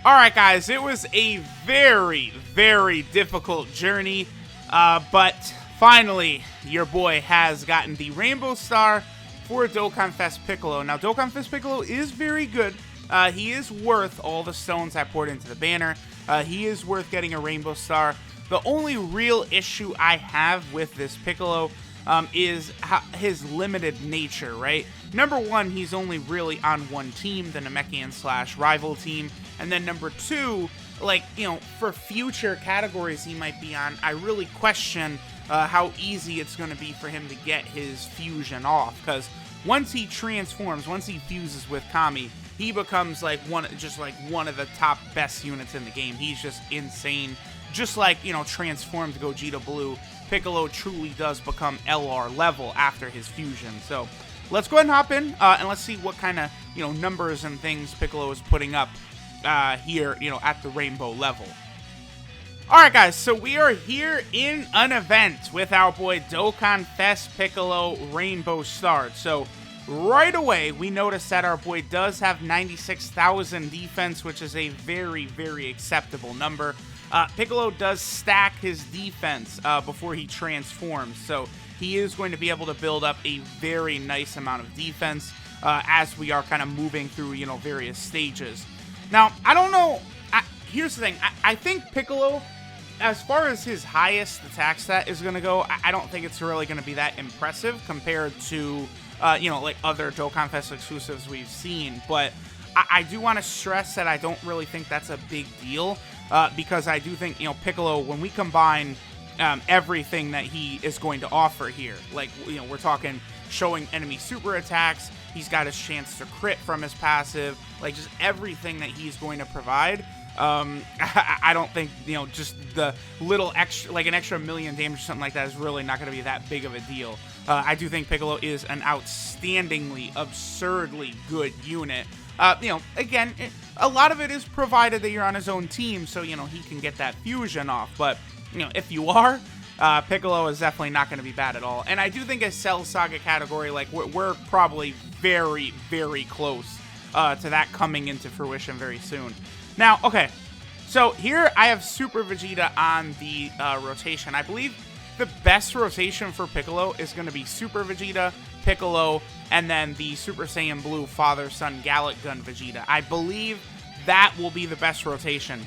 Alright guys, it was a very, very difficult journey, but finally, your boy has gotten the Rainbow Star for DOKKANFEST Piccolo. Now, DOKKANFEST Piccolo is very good. He is worth all the stones I poured into the banner. He is worth getting a Rainbow Star. The only real issue I have with this Piccolo is his limited nature, right? Number one, he's only really on one team, the Namekian / rival team. And then number two, like, you know, for future categories he might be on, I really question how easy it's going to be for him to get his fusion off. Because once he transforms, once he fuses with Kami, he becomes like one of the top best units in the game. He's just insane. Just like, you know, transformed Gogeta Blue, Piccolo truly does become LR level after his fusion. So let's go ahead and hop in and let's see what kind of, you know, numbers and things Piccolo is putting up here, you know, at the rainbow level. Alright guys, so we are here in an event with our boy DOKKANFEST Piccolo Rainbow Star. So right away, we notice that our boy does have 96,000 defense, which is a very, very acceptable number. Piccolo does stack his defense before he transforms, so he is going to be able to build up a very nice amount of defense as we are kind of moving through, you know, various stages. Now, I don't know, here's the thing, I think Piccolo, as far as his highest attack stat is going to go, I don't think it's really going to be that impressive compared to, you know, like other DOKKANFEST exclusives we've seen, but I do want to stress that I don't really think that's a big deal, because I do think, you know, Piccolo, when we combine everything that he is going to offer here, like, you know, we're talking showing enemy super attacks, he's got his chance to crit from his passive, like, just everything that he's going to provide. I don't think, you know, just the little extra, like an extra million damage or something like that is really not going to be that big of a deal. I do think Piccolo is an outstandingly, absurdly good unit. You know, again, a lot of it is provided that you're on his own team, so, you know, he can get that fusion off. But, you know, if you are, Piccolo is definitely not going to be bad at all. And I do think a Cell Saga category, like, we're probably very, very close to that coming into fruition very soon. Now, okay, so here I have Super Vegeta on the rotation. I believe the best rotation for Piccolo is going to be Super Vegeta, Piccolo, and then the Super Saiyan Blue Father-Son Gallic Gun Vegeta. I believe that will be the best rotation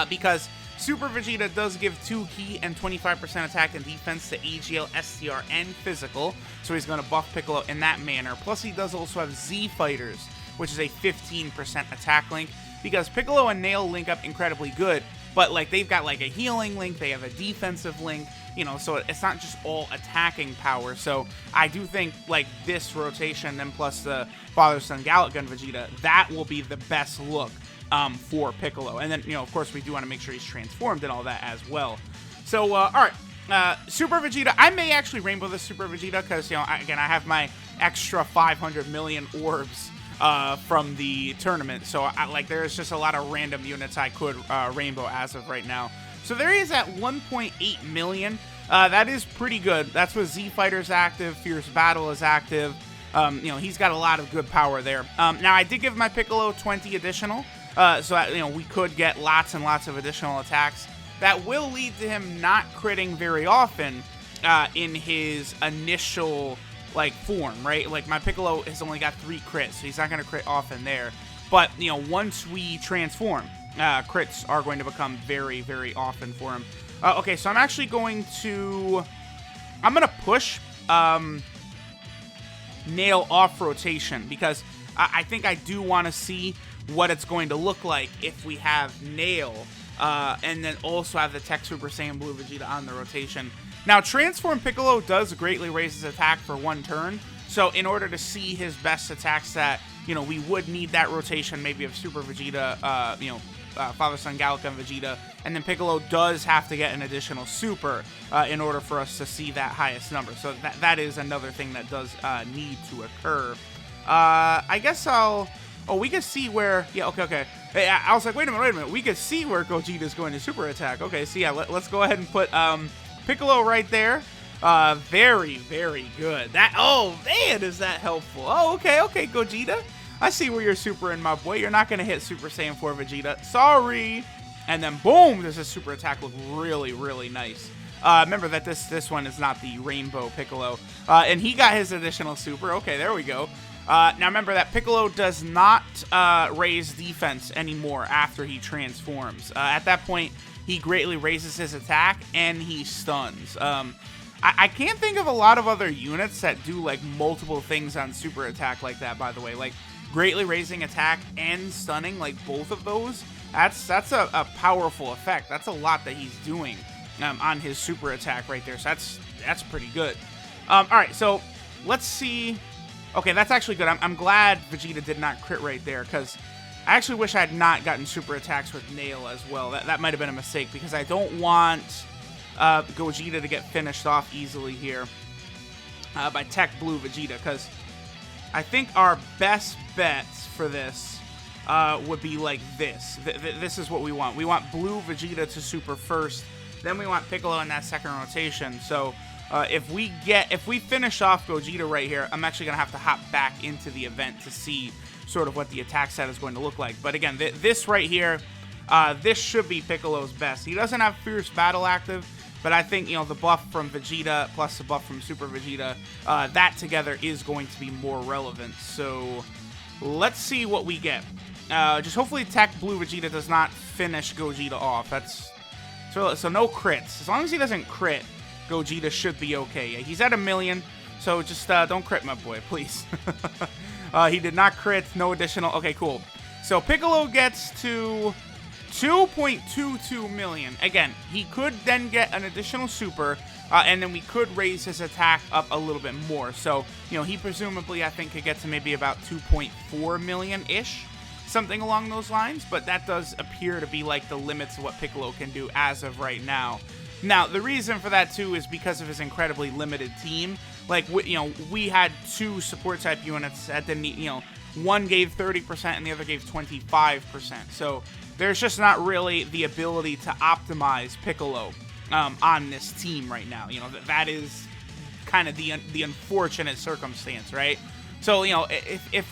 because Super Vegeta does give 2 key and 25% attack and defense to AGL, STR, and physical, so he's going to buff Piccolo in that manner. Plus, he does also have Z Fighters, which is a 15% attack link, because Piccolo and Nail link up incredibly good, but like they've got like a healing link, they have a defensive link, you know, so it's not just all attacking power. So I do think like this rotation, then plus the Father-Son Gallic Gun Vegeta, that will be the best look for Piccolo. And then, you know, of course, we do want to make sure he's transformed and all that as well. So, all right, Super Vegeta, I may actually rainbow this Super Vegeta because, you know, again, I have my extra 500 million orbs from the tournament, so like there's just a lot of random units I could rainbow as of right now. So there he is at 1.8 million. That is pretty good. That's with Z Fighter's active, Fierce Battle is active. You know, he's got a lot of good power there. Now I did give my Piccolo 20 additional, so that, you know, we could get lots and lots of additional attacks. That will lead to him not critting very often in his initial like form, right? Like my Piccolo has only got 3 crits, so he's not going to crit often there. But, you know, once we transform, crits are going to become very, very often for him. Okay, so I'm actually going to push Nail off rotation, because I think I do want to see what it's going to look like if we have Nail and then also have the Tech Super Saiyan Blue Vegeta on the rotation. Now, Transform Piccolo does greatly raise his attack for 1 turn, so in order to see his best attack stat, you know, we would need that rotation maybe of Super Vegeta, you know, Father-Son Gallic Gun Vegeta, and then Piccolo does have to get an additional Super in order for us to see that highest number, so that is another thing that does need to occur. I guess I'll... Oh, we can see where... Yeah, okay. Hey, I was like, wait a minute, we can see where Gogeta's going to super attack. Okay, so yeah, let's go ahead and put... Piccolo right there. Very, very good. Oh, man, is that helpful. Oh, okay, Gogeta. I see where you're super in, my boy. You're not going to hit Super Saiyan 4 Vegeta. Sorry. And then, boom, does his super attack look really, really nice. Remember that this one is not the Rainbow Piccolo. And he got his additional super. Okay, there we go. Now, remember that Piccolo does not raise defense anymore after he transforms. At that point, he greatly raises his attack, and he stuns. I can't think of a lot of other units that do, like, multiple things on super attack like that, by the way. Like, greatly raising attack and stunning, like, both of those. That's a powerful effect. That's a lot that he's doing on his super attack right there. So that's pretty good. All right, so let's see. Okay, that's actually good. I'm glad Vegeta did not crit right there, because I actually wish I had not gotten super attacks with Nail as well. That might have been a mistake, because I don't want Gogeta to get finished off easily here by Tech Blue Vegeta, because I think our best bets for this would be like this. This is what we want. We want Blue Vegeta to super first, then we want Piccolo in that second rotation. So if we finish off Gogeta right here, I'm actually going to have to hop back into the event to see sort of what the attack set is going to look like. But again, this right here, this should be Piccolo's best. He doesn't have Fierce Battle active, but I think, you know, the buff from Vegeta plus the buff from Super Vegeta, that together is going to be more relevant. So let's see what we get. Just hopefully Tech Blue Vegeta does not finish Gogeta off. So no crits. As long as he doesn't crit, Gogeta should be okay. Yeah, he's at 1,000,000, so just don't crit, my boy, please. He did not crit, no additional. Okay, cool. So Piccolo gets to 2.22 million. Again, he could then get an additional super, and then we could raise his attack up a little bit more. So, you know, he presumably, I think, could get to maybe about 2.4 million-ish, something along those lines. But that does appear to be like the limits of what Piccolo can do as of right now. Now, the reason for that, too, is because of his incredibly limited team. Like, you know, we had 2 support-type units that didn't, you know, one gave 30% and the other gave 25%. So there's just not really the ability to optimize Piccolo on this team right now. You know, that is kind of the unfortunate circumstance, right? So, you know, if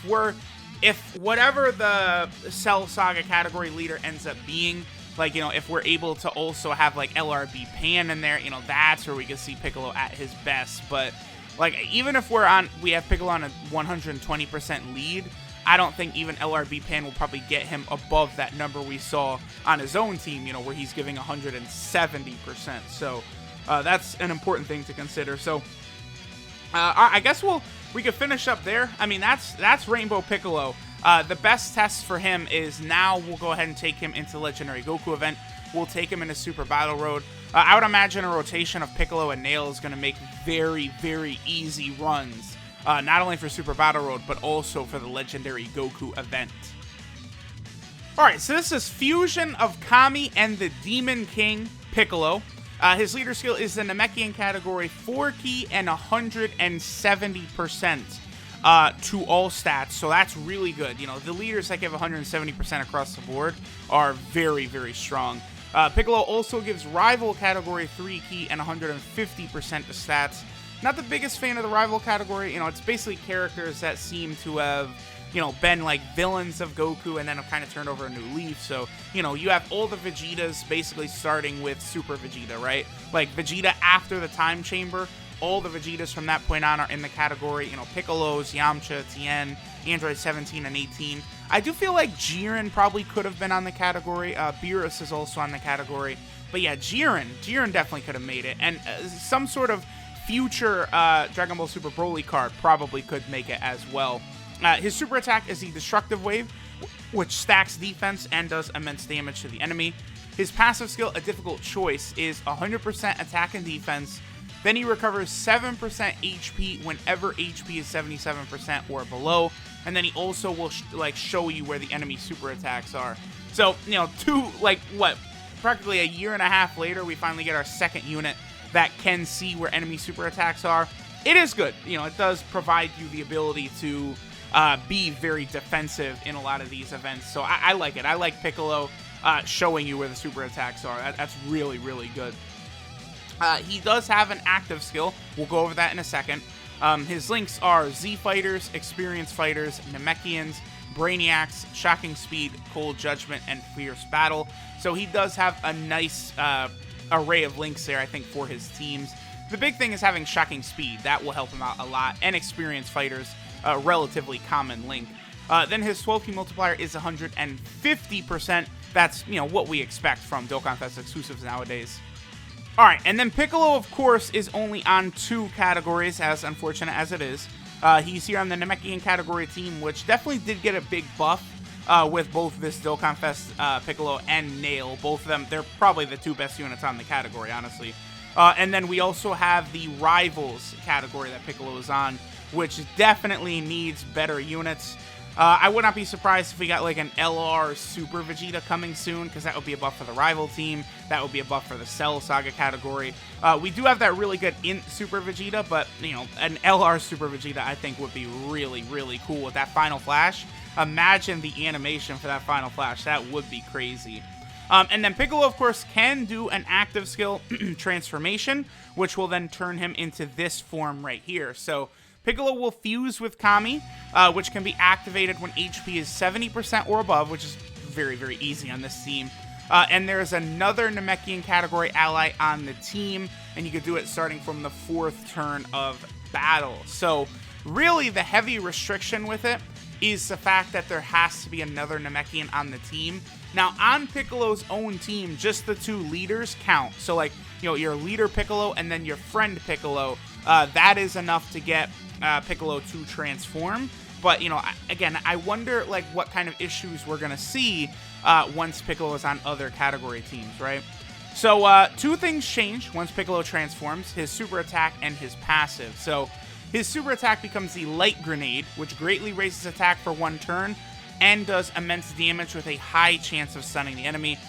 whatever the Cell Saga category leader ends up being, like, you know, if we're able to also have, like, LRB Pan in there, you know, that's where we can see Piccolo at his best. But, like, even if we have Piccolo on a 120% lead, I don't think even LRB Pan will probably get him above that number we saw on his own team, you know, where he's giving 170%. So, that's an important thing to consider. So, I guess we could finish up there. I mean, that's Rainbow Piccolo. The best test for him is now we'll go ahead and take him into the Legendary Goku event. We'll take him into Super Battle Road. I would imagine a rotation of Piccolo and Nail is going to make very, very easy runs. Not only for Super Battle Road, but also for the Legendary Goku event. Alright, so this is Fusion of Kami and the Demon King Piccolo. His leader skill is the Namekian category, 4 key and 170%. To all stats, so that's really good. You know, the leaders that give 170% across the board are very, very strong. Piccolo also gives rival category 3 key and 150% to stats. Not the biggest fan of the rival category. You know, it's basically characters that seem to have, you know, been like villains of Goku and then have kind of turned over a new leaf. So, you know, you have all the Vegetas basically starting with Super Vegeta, right? Like Vegeta after the Time Chamber. All the Vegetas from that point on are in the category. You know, Piccolo's, Yamcha, Tien, Android 17 and 18. I do feel like Jiren probably could have been on the category. Beerus is also on the category. But yeah, Jiren definitely could have made it. And some sort of future Dragon Ball Super Broly card probably could make it as well. His super attack is the Destructive Wave, which stacks defense and does immense damage to the enemy. His passive skill, a difficult choice, is 100% attack and defense. Then he recovers 7% HP whenever HP is 77% or below. And then he also will show you where the enemy super attacks are. So, you know, practically a year and a half later, we finally get our second unit that can see where enemy super attacks are. It is good. You know, it does provide you the ability to be very defensive in a lot of these events. So I like it. I like Piccolo showing you where the super attacks are. That's really, really good. He does have an active skill. We'll go over that in a second. His links are Z Fighters, Experienced Fighters, Namekians, Brainiacs, Shocking Speed, Cold Judgment, and Fierce Battle. So he does have a nice array of links there, I think, for his teams. The big thing is having Shocking Speed. That will help him out a lot. And Experienced Fighters, a relatively common link. Then his 12 key multiplier is 150%. That's, you know, what we expect from Dokkan Fest exclusives nowadays. Alright, and then Piccolo, of course, is only on 2 categories, as unfortunate as it is. He's here on the Namekian category team, which definitely did get a big buff with both this Dokkan Fest Piccolo and Nail. Both of them, they're probably the 2 best units on the category, honestly. And then we also have the Rivals category that Piccolo is on, which definitely needs better units. I would not be surprised if we got like an LR Super Vegeta coming soon, because that would be a buff for the rival team. That would be a buff for the Cell Saga category. We do have that really good Int Super Vegeta, but, you know, an LR Super Vegeta I think would be really, really cool with that Final Flash. Imagine the animation for that Final Flash. That would be crazy. And then Piccolo, of course, can do an active skill transformation, which will then turn him into this form right here. So Piccolo will fuse with Kami, which can be activated when HP is 70% or above, which is very, very easy on this team. And there's another Namekian category ally on the team, and you can do it starting from the 4th turn of battle. So really the heavy restriction with it is the fact that there has to be another Namekian on the team. Now, on Piccolo's own team, just the 2 leaders count. So, like, you know, your leader Piccolo and then your friend Piccolo, that is enough to get Piccolo to transform. But, you know, again, I wonder, like, what kind of issues we're going to see once Piccolo is on other category teams, right? So, 2 things change once Piccolo transforms, his super attack and his passive. So, his super attack becomes the Light Grenade, which greatly raises attack for 1 turn, and does immense damage with a high chance of stunning the enemy.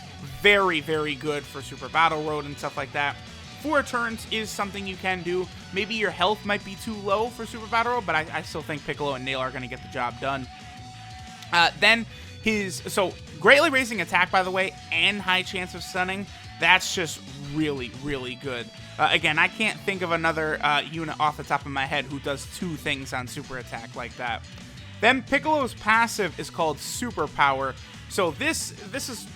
Very, very good for Super Battle Road and stuff like that. 4 turns is something you can do. Maybe your health might be too low for Super Battle Road, but I still think Piccolo and Nail are going to get the job done. Then so greatly raising attack, by the way, and high chance of stunning, that's just really, really good. Again, I can't think of another unit off the top of my head who does 2 things on super attack like that. Then Piccolo's passive is called Super Power. So this is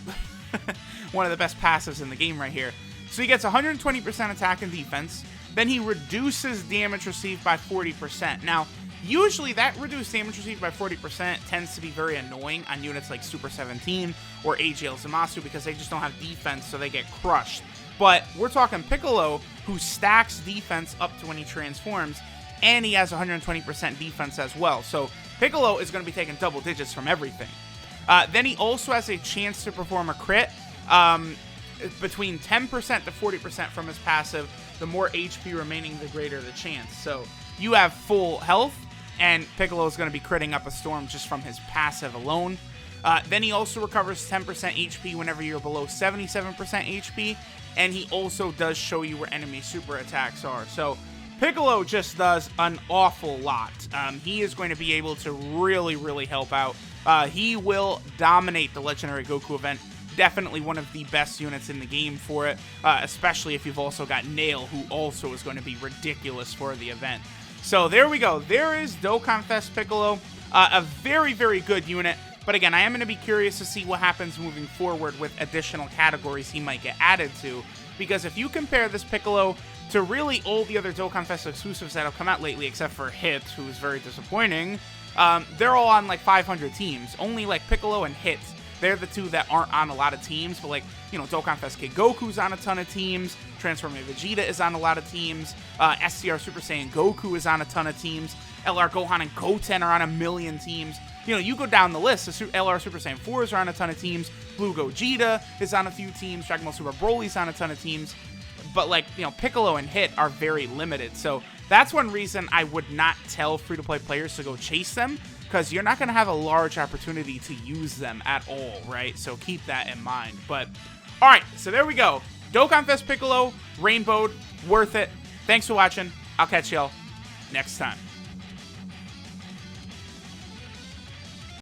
one of the best passives in the game right here. So he gets 120% attack and defense. Then he reduces damage received by 40%. Now, usually that reduced damage received by 40% tends to be very annoying on units like Super 17 or AGL Zamasu because they just don't have defense, so they get crushed. But we're talking Piccolo, who stacks defense up to when he transforms, and he has 120% defense as well. So Piccolo is going to be taking double digits from everything. Then he also has a chance to perform a crit between 10% to 40% from his passive. The more HP remaining, the greater the chance. So you have full health, and Piccolo is going to be critting up a storm just from his passive alone. Then he also recovers 10% HP whenever you're below 77% HP, and he also does show you where enemy super attacks are. So Piccolo just does an awful lot. He is going to be able to really, really help out. He will dominate the Legendary Goku event. Definitely one of the best units in the game for it, especially if you've also got Nail, who also is going to be ridiculous for the event. So there we go. There is Dokkan Fest Piccolo, a very, very good unit. But again, I am going to be curious to see what happens moving forward with additional categories he might get added to. Because if you compare this Piccolo to really all the other Dokkan Fest exclusives that have come out lately, except for Hit, who's very disappointing, they're all on like 500 teams. Only like Piccolo and Hit, they're the 2 that aren't on a lot of teams. But like, you know, Dokkan Fest Kid Goku's on a ton of teams. Transforming Vegeta is on a lot of teams. SCR Super Saiyan Goku is on a ton of teams. LR Gohan and Goten are on 1,000,000 teams. You know, you go down the list. The LR Super Saiyan 4s are on a ton of teams. Blue Gogeta is on a few teams. Dragon Ball Super Broly's on a ton of teams. But, like, you know, Piccolo and Hit are very limited. So that's one reason I would not tell free-to-play players to go chase them, because you're not going to have a large opportunity to use them at all, right? So keep that in mind. But, all right, so there we go. Dokkan Fest Piccolo, Rainbowed, worth it. Thanks for watching. I'll catch y'all next time.